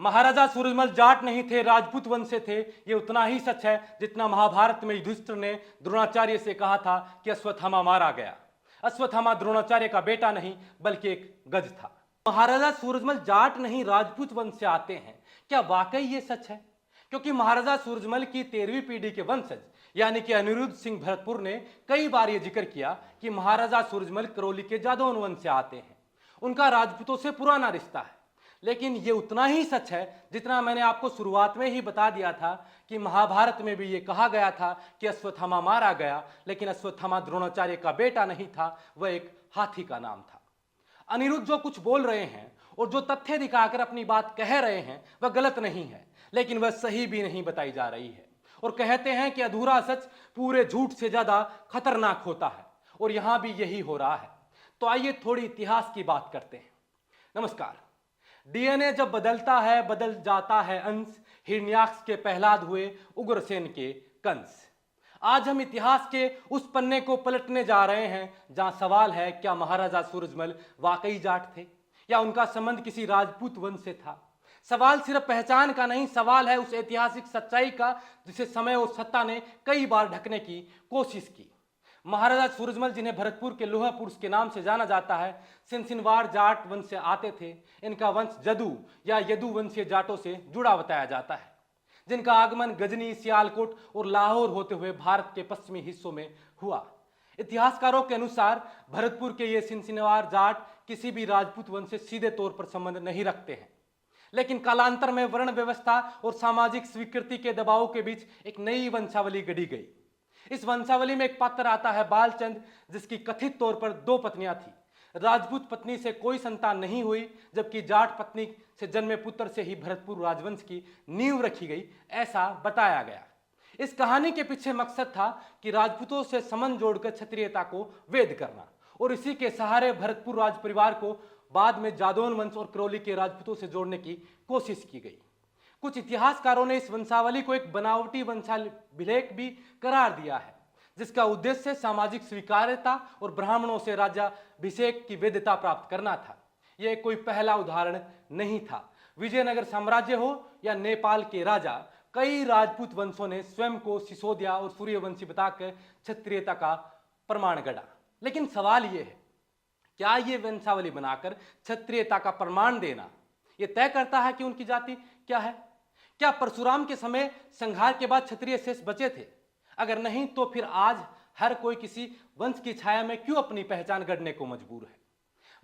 महाराजा सूरजमल जाट नहीं थे, राजपूत वंश से थे। ये उतना ही सच है जितना महाभारत में युधिष्ठिर ने द्रोणाचार्य से कहा था कि अश्वत्थामा मारा गया। अश्वत्थामा द्रोणाचार्य का बेटा नहीं बल्कि एक गज था। महाराजा सूरजमल जाट नहीं राजपूत वंश से आते हैं, क्या वाकई ये सच है? क्योंकि महाराजा सूरजमल की 13वीं पीढ़ी के वंशज यानी कि अनिरुद्ध सिंह भरतपुर ने कई बार यह जिक्र किया कि महाराजा सूरजमल करौली के जादौन वंश से आते हैं। उनका राजपूतों से पुराना रिश्ता है। लेकिन यह उतना ही सच है जितना मैंने आपको शुरुआत में ही बता दिया था कि महाभारत में भी यह कहा गया था कि अश्वत्थामा मारा गया, लेकिन अश्वत्थामा द्रोणाचार्य का बेटा नहीं था, वह एक हाथी का नाम था। अनिरुद्ध जो कुछ बोल रहे हैं और जो तथ्य दिखाकर अपनी बात कह रहे हैं वह गलत नहीं है, लेकिन वह सही भी नहीं बताई जा रही है। और कहते हैं कि अधूरा सच पूरे झूठ से ज्यादा खतरनाक होता है, और यहां भी यही हो रहा है। तो आइए थोड़ी इतिहास की बात करते हैं। नमस्कार। डीएनए जब बदलता है बदल जाता है अंश, हिरण्याक्ष के प्रहलाद हुए उग्रसेन के कंस। आज हम इतिहास के उस पन्ने को पलटने जा रहे हैं जहां सवाल है, क्या महाराजा सूरजमल वाकई जाट थे या उनका संबंध किसी राजपूत वंश से था? सवाल सिर्फ पहचान का नहीं, सवाल है उस ऐतिहासिक सच्चाई का जिसे समय और सत्ता ने कई बार ढकने की कोशिश की। महाराजा सूरजमल, जिन्हें भरतपुर के लोहा पुरुष के नाम से जाना जाता है, सिनसिनवार जाट वंश से आते थे। इनका वंश जदू या यदु वंशीय जाटों से जुड़ा बताया जाता है, जिनका आगमन गजनी, सियालकोट और लाहौर होते हुए भारत के पश्चिमी हिस्सों में हुआ। इतिहासकारों के अनुसार भरतपुर के ये सिनसिनवार जाट किसी भी राजपूत वंश से सीधे तौर पर संबंध नहीं रखते हैं, लेकिन कालांतर में वर्ण व्यवस्था और सामाजिक स्वीकृति के दबाव के बीच एक नई वंशावली गढ़ी गई। इस वंशावली में एक पात्र आता है बालचंद, जिसकी कथित तौर पर 2 पत्नियां थी। राजपूत पत्नी से कोई संतान नहीं हुई, जबकि जाट पत्नी से जन्मे पुत्र से ही भरतपुर राजवंश की नींव रखी गई, ऐसा बताया गया। इस कहानी के पीछे मकसद था कि राजपूतों से संबंध जोड़कर क्षत्रियता को वेद करना, और इसी के सहारे भरतपुर राज परिवार को बाद में जादौन वंश और करौली के राजपूतों से जोड़ने की कोशिश की गई। कुछ इतिहासकारों ने इस वंशावली को एक बनावटी वंशाभिलेख भी करार दिया है, जिसका उद्देश्य सामाजिक स्वीकार्यता और ब्राह्मणों से राज्याभिषेक की वैधता प्राप्त करना था। यह कोई पहला उदाहरण नहीं था। विजयनगर साम्राज्य हो या नेपाल के राजा, कई राजपूत वंशों ने स्वयं को सिसोदिया और सूर्यवंशी बताकर क्षत्रियता का प्रमाण गढ़ा। लेकिन सवाल यह है, क्या यह वंशावली बनाकर क्षत्रियता का प्रमाण देना यह तय करता है कि उनकी जाति क्या है? क्या परशुराम के समय संहार के बाद क्षत्रिय शेष बचे थे? अगर नहीं, तो फिर आज हर कोई किसी वंश की छाया में क्यों अपनी पहचान गढ़ने को मजबूर है?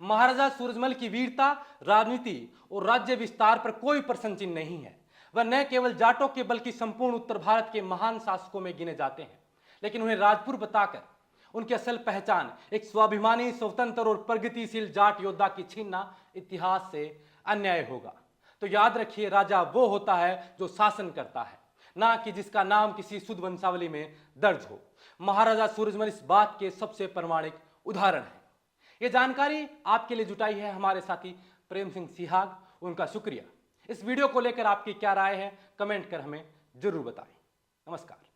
महाराजा सूरजमल की वीरता, राजनीति और राज्य विस्तार पर कोई प्रश्न चिन्ह नहीं है। वह न केवल जाटों के बल्कि संपूर्ण उत्तर भारत के महान शासकों में गिने जाते हैं। लेकिन उन्हें राजपुर बताकर उनकी असल पहचान, एक स्वाभिमानी, स्वतंत्र और प्रगतिशील जाट योद्धा की छीनना इतिहास से अन्याय होगा। तो याद रखिए, राजा वो होता है जो शासन करता है, ना कि जिसका नाम किसी शुद्ध वंशावली में दर्ज हो। महाराजा सूरजमल इस बात के सबसे प्रमाणिक उदाहरण है। यह जानकारी आपके लिए जुटाई है हमारे साथी प्रेम सिंह सिहाग, उनका शुक्रिया। इस वीडियो को लेकर आपकी क्या राय है, कमेंट कर हमें जरूर बताएं। नमस्कार।